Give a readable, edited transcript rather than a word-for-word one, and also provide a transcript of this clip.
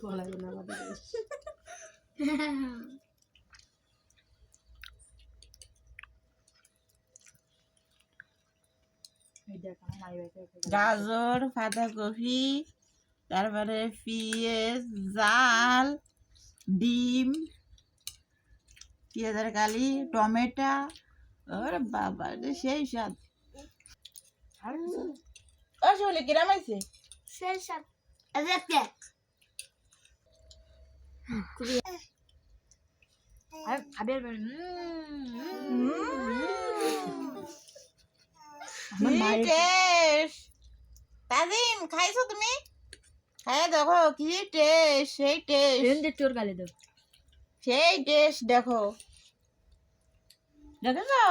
বলাবে না আমাদের গাজর, বাঁধাকপি, তারপরে পেঁয়াজ, জাল, ডিম, পেঁয়াজের কালি, টমেটো। ওরে বাবা, সেই স্বাদ। ও শিউলি, কিরাম হয়েছে? সেই স্বাদ। তাজিম, খাইছো তুমি? খাই দেখো কি টেস্ট, সেই টেস্ট, তোর গালে দাও। সেই টেস্ট দেখো, দেখেছো?